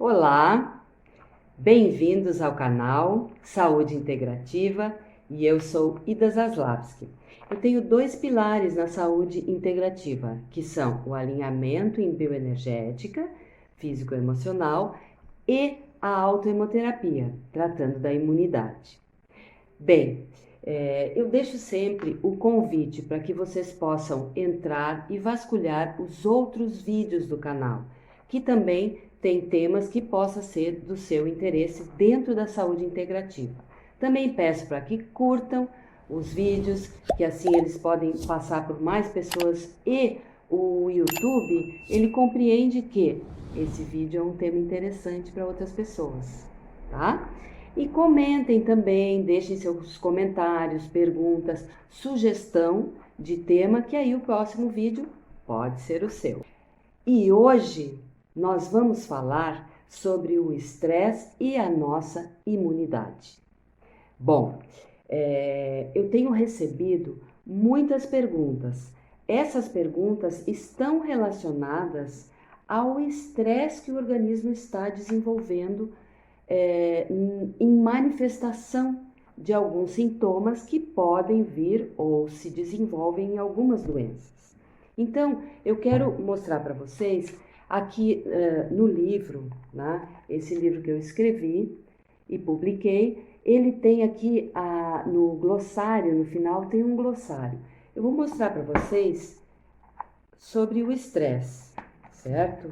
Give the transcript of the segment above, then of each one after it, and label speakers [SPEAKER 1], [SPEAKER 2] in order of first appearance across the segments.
[SPEAKER 1] Olá, bem-vindos ao canal Saúde Integrativa e eu sou Ida Zaslavski. Eu tenho dois pilares na saúde integrativa, que são o alinhamento em bioenergética, físico-emocional e a autoemoterapia, tratando da imunidade. Bem, eu deixo sempre o convite para que vocês possam entrar e vasculhar os outros vídeos do canal, que também tem temas que possa ser do seu interesse dentro da saúde integrativa. Também peço para que curtam os vídeos, que assim eles podem passar por mais pessoas e o YouTube, ele compreende que esse vídeo é um tema interessante para outras pessoas, tá? E comentem também, deixem seus comentários, perguntas, sugestão de tema, que aí o próximo vídeo pode ser o seu. E hoje nós vamos falar sobre o estresse e a nossa imunidade. Bom, eu tenho recebido muitas perguntas. Essas perguntas estão relacionadas ao estresse que o organismo está desenvolvendo em manifestação de alguns sintomas que podem vir ou se desenvolvem em algumas doenças. Então, eu quero mostrar para vocês aqui no livro, né, esse livro que eu escrevi e publiquei, ele tem aqui no glossário, no final tem um glossário. Eu vou mostrar para vocês sobre o estresse, certo?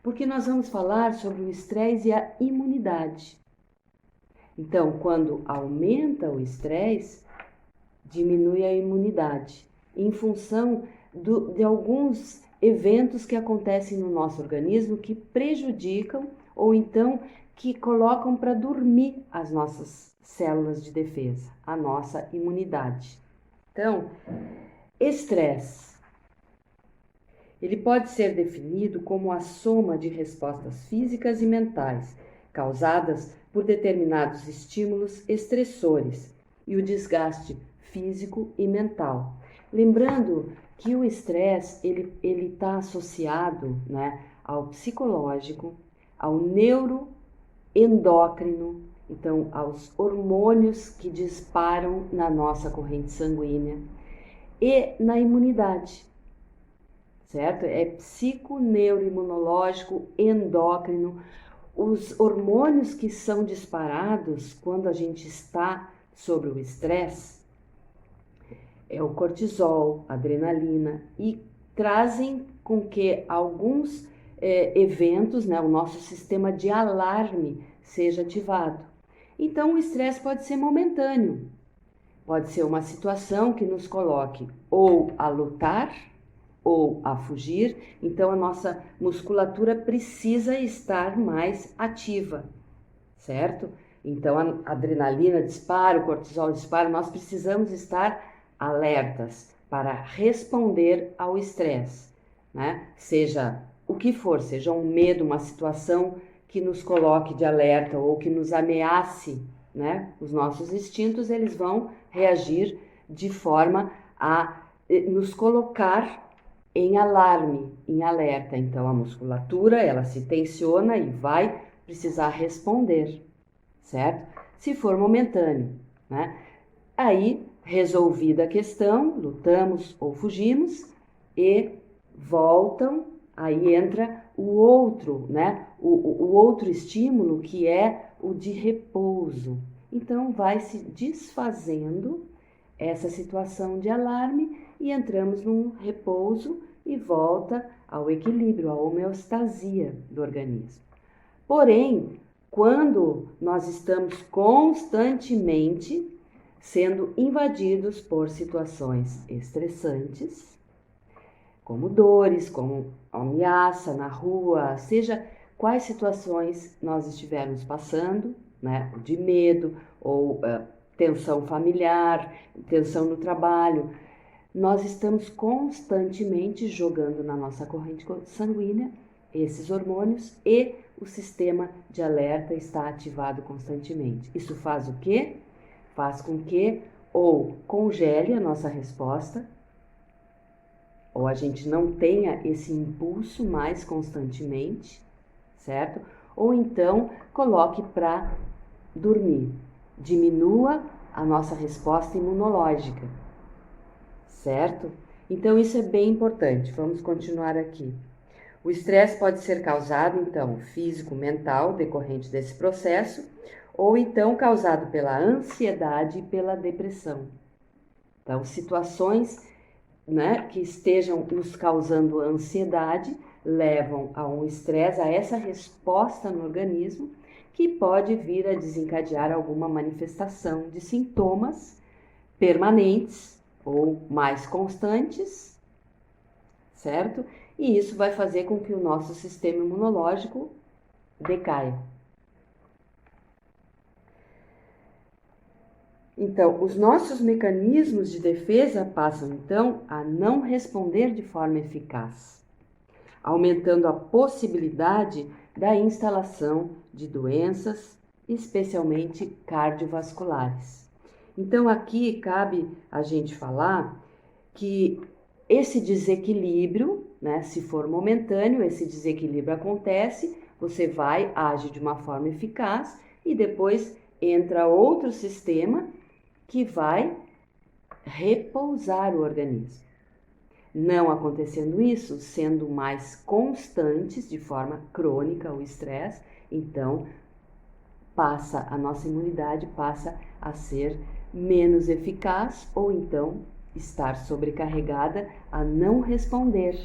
[SPEAKER 1] Porque nós vamos falar sobre o estresse e a imunidade. Então, quando aumenta o estresse, diminui a imunidade, em função de alguns eventos que acontecem no nosso organismo que prejudicam ou então que colocam para dormir as nossas células de defesa, a nossa imunidade. Então, estresse. Ele pode ser definido como a soma de respostas físicas e mentais causadas por determinados estímulos estressores e o desgaste físico e mental. Lembrando que o estresse ele está associado, né, ao psicológico, ao neuroendócrino, então aos hormônios que disparam na nossa corrente sanguínea e na imunidade. Certo? É psiconeuroimunológico, endócrino, os hormônios que são disparados quando a gente está sobre o estresse é o cortisol, a adrenalina e trazem com que alguns eventos, né, o nosso sistema de alarme seja ativado. Então o estresse pode ser momentâneo, pode ser uma situação que nos coloque ou a lutar ou a fugir, então a nossa musculatura precisa estar mais ativa, certo? Então a adrenalina dispara, o cortisol dispara, nós precisamos estar alertas para responder ao estresse, né? Seja o que for, seja um medo, uma situação que nos coloque de alerta ou que nos ameace, né? Os nossos instintos, eles vão reagir de forma a nos colocar em alarme, em alerta. Então a musculatura, ela se tensiona e vai precisar responder, certo? Se for momentâneo, né? Aí, resolvida a questão, lutamos ou fugimos e voltam, aí entra o outro, né? O outro estímulo que é o de repouso. Então vai se desfazendo essa situação de alarme e entramos num repouso e volta ao equilíbrio, à homeostasia do organismo. Porém, quando nós estamos constantemente sendo invadidos por situações estressantes, como dores, como ameaça na rua, seja quais situações nós estivermos passando, né, de medo ou tensão familiar, tensão no trabalho, nós estamos constantemente jogando na nossa corrente sanguínea esses hormônios e o sistema de alerta está ativado constantemente. Isso faz o quê? Faz com que ou congele a nossa resposta, ou a gente não tenha esse impulso mais constantemente, certo? Ou então coloque para dormir. Diminua a nossa resposta imunológica, certo? Então isso é bem importante. Vamos continuar aqui. O estresse pode ser causado, então, físico, mental, decorrente desse processo, ou então causado pela ansiedade e pela depressão. Então, situações, né, que estejam nos causando ansiedade levam a um estresse, a essa resposta no organismo, que pode vir a desencadear alguma manifestação de sintomas permanentes ou mais constantes, certo? E isso vai fazer com que o nosso sistema imunológico decaia. Então, os nossos mecanismos de defesa passam, então, a não responder de forma eficaz, aumentando a possibilidade da instalação de doenças, especialmente cardiovasculares. Então, aqui cabe a gente falar que esse desequilíbrio, né, se for momentâneo, esse desequilíbrio acontece, você vai, age de uma forma eficaz e depois entra outro sistema que vai repousar o organismo. Não acontecendo isso, sendo mais constantes, de forma crônica, o estresse, então a nossa imunidade passa a ser menos eficaz ou então estar sobrecarregada a não responder.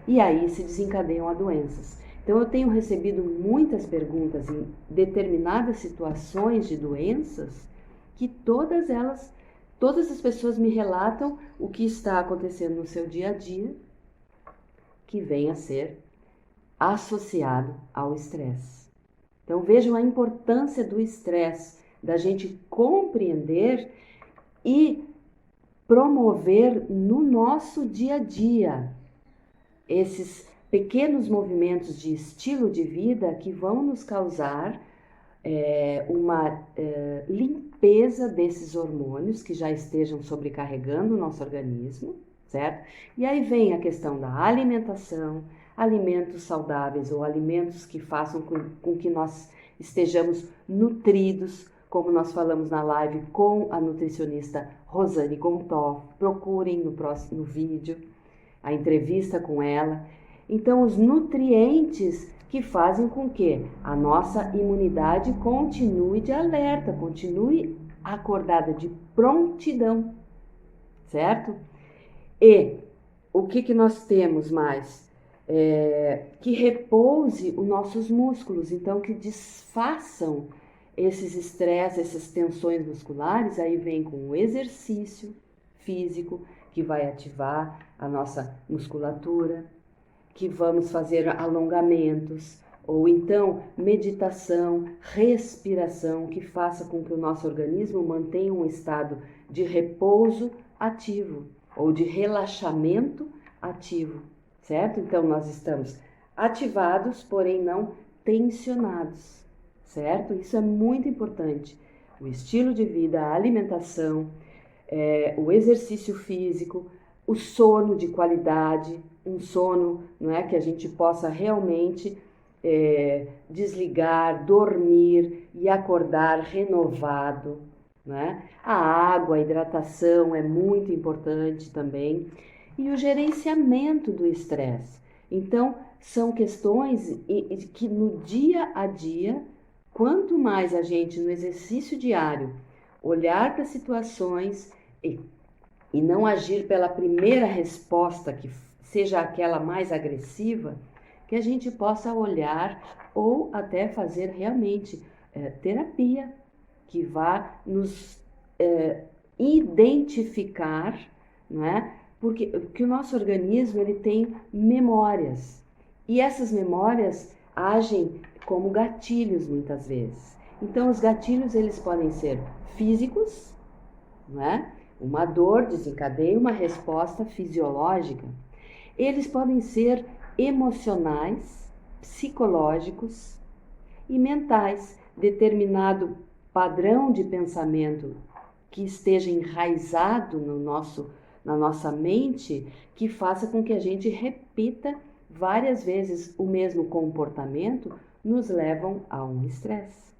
[SPEAKER 1] E aí se desencadeiam as doenças. Então eu tenho recebido muitas perguntas em determinadas situações de doenças que todas as pessoas me relatam o que está acontecendo no seu dia a dia que vem a ser associado ao estresse. Então vejam a importância do estresse, da gente compreender e promover no nosso dia a dia esses pequenos movimentos de estilo de vida que vão nos causar uma limpeza desses hormônios que já estejam sobrecarregando o nosso organismo, certo? E aí vem a questão da alimentação, alimentos saudáveis ou alimentos que façam com que nós estejamos nutridos, como nós falamos na live com a nutricionista Rosane Gontoff. Procurem no próximo vídeo a entrevista com ela. Então, os nutrientes que fazem com que a nossa imunidade continue de alerta, continue acordada, de prontidão, certo? E o que nós temos mais? Que repouse os nossos músculos, então que desfaçam esses estresses, essas tensões musculares. Aí vem com o exercício físico, que vai ativar a nossa musculatura, que vamos fazer alongamentos, ou então meditação, respiração, que faça com que o nosso organismo mantenha um estado de repouso ativo, ou de relaxamento ativo, certo? Então nós estamos ativados, porém não tensionados, certo? Isso é muito importante. O estilo de vida, a alimentação, o exercício físico, o sono de qualidade, um sono, não é, que a gente possa realmente desligar, dormir e acordar renovado, né? A água, a hidratação é muito importante também. E o gerenciamento do estresse. Então, são questões que no dia a dia, quanto mais a gente no exercício diário olhar para situações e não agir pela primeira resposta, que seja aquela mais agressiva, que a gente possa olhar ou até fazer realmente terapia, que vá nos identificar, não é? Porque o nosso organismo ele tem memórias, e essas memórias agem como gatilhos muitas vezes. Então os gatilhos eles podem ser físicos, não é? Uma dor desencadeia uma resposta fisiológica. Eles podem ser emocionais, psicológicos e mentais, determinado padrão de pensamento que esteja enraizado na nossa mente, que faça com que a gente repita várias vezes o mesmo comportamento nos levam a um estresse.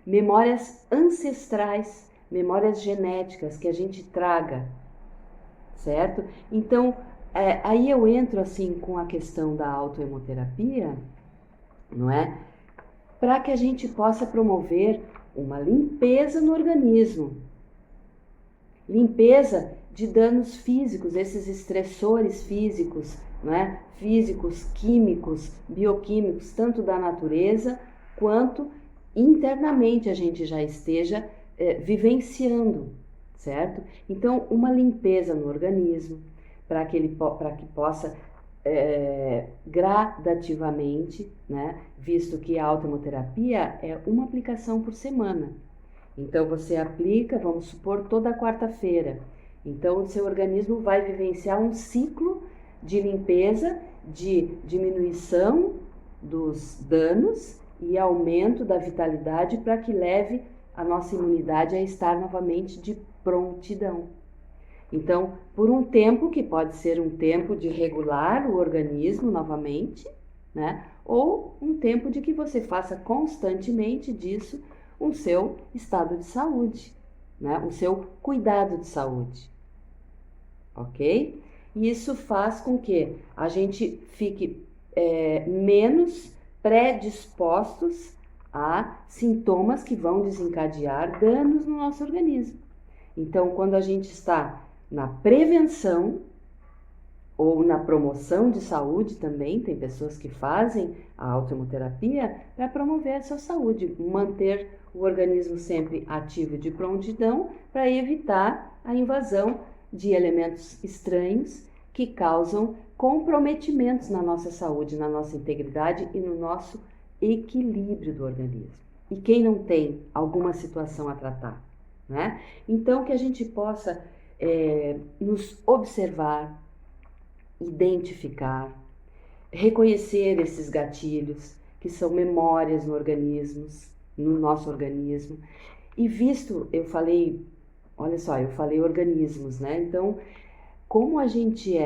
[SPEAKER 1] Memórias ancestrais, memórias genéticas que a gente traga, certo? Então, aí eu entro assim com a questão da autoemoterapia, não é? Para que a gente possa promover uma limpeza no organismo. Limpeza de danos físicos, esses estressores físicos, não é? Físicos, químicos, bioquímicos, tanto da natureza quanto internamente a gente já esteja vivenciando, certo? Então, uma limpeza no organismo, para que possa gradativamente, né? Visto que a autoemoterapia é uma aplicação por semana. Então você aplica, vamos supor, toda quarta-feira. Então o seu organismo vai vivenciar um ciclo de limpeza, de diminuição dos danos e aumento da vitalidade para que leve a nossa imunidade a estar novamente de prontidão. Então, por um tempo, que pode ser um tempo de regular o organismo novamente, né? Ou um tempo de que você faça constantemente disso o seu estado de saúde, né? O seu cuidado de saúde, ok? E isso faz com que a gente fique menos predispostos a sintomas que vão desencadear danos no nosso organismo. Então, quando a gente está na prevenção ou na promoção de saúde também, tem pessoas que fazem a autoemoterapia para promover a sua saúde, manter o organismo sempre ativo de prontidão para evitar a invasão de elementos estranhos que causam comprometimentos na nossa saúde, na nossa integridade e no nosso equilíbrio do organismo. E quem não tem alguma situação a tratar, né? Então, que a gente possa nos observar, identificar, reconhecer esses gatilhos, que são memórias no nosso organismo. E visto, eu falei, olha só, eu falei organismos, né? Então, como a gente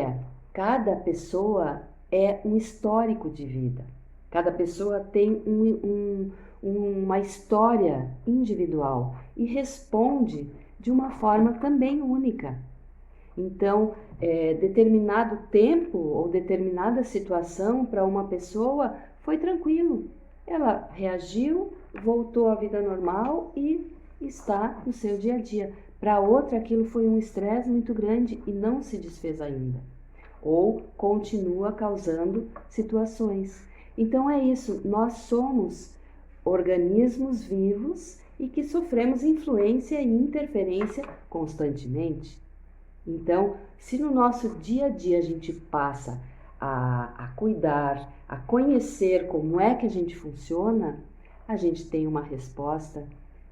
[SPEAKER 1] cada pessoa é um histórico de vida. Cada pessoa tem uma história individual e responde de uma forma também única. Então, determinado tempo ou determinada situação para uma pessoa foi tranquilo. Ela reagiu, voltou à vida normal e está no seu dia a dia. Para outra, aquilo foi um estresse muito grande e não se desfez ainda. Ou continua causando situações. Então é isso, nós somos organismos vivos e que sofremos influência e interferência constantemente. Então, se no nosso dia a dia a gente passa a cuidar, a conhecer como é que a gente funciona, a gente tem uma resposta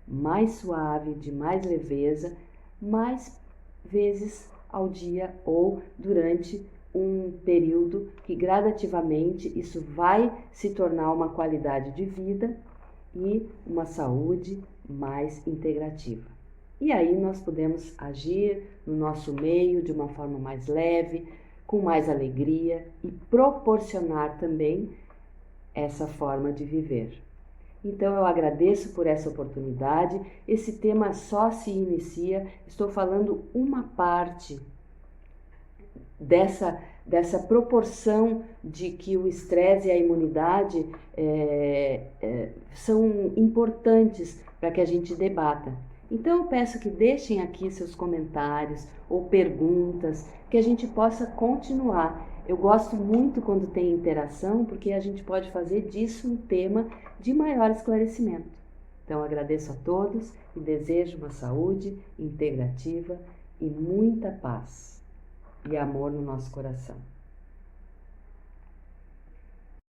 [SPEAKER 1] mais suave, de mais leveza, mais vezes ao dia ou durante um período que gradativamente isso vai se tornar uma qualidade de vida e uma saúde mais integrativa. E aí nós podemos agir no nosso meio de uma forma mais leve, com mais alegria e proporcionar também essa forma de viver. Então eu agradeço por essa oportunidade. Esse tema só se inicia, estou falando uma parte dessa proporção de que o estresse e a imunidade são importantes para que a gente debata. Então eu peço que deixem aqui seus comentários ou perguntas, que a gente possa continuar. Eu gosto muito quando tem interação, porque a gente pode fazer disso um tema de maior esclarecimento. Então agradeço a todos e desejo uma saúde integrativa e muita paz e amor no nosso coração.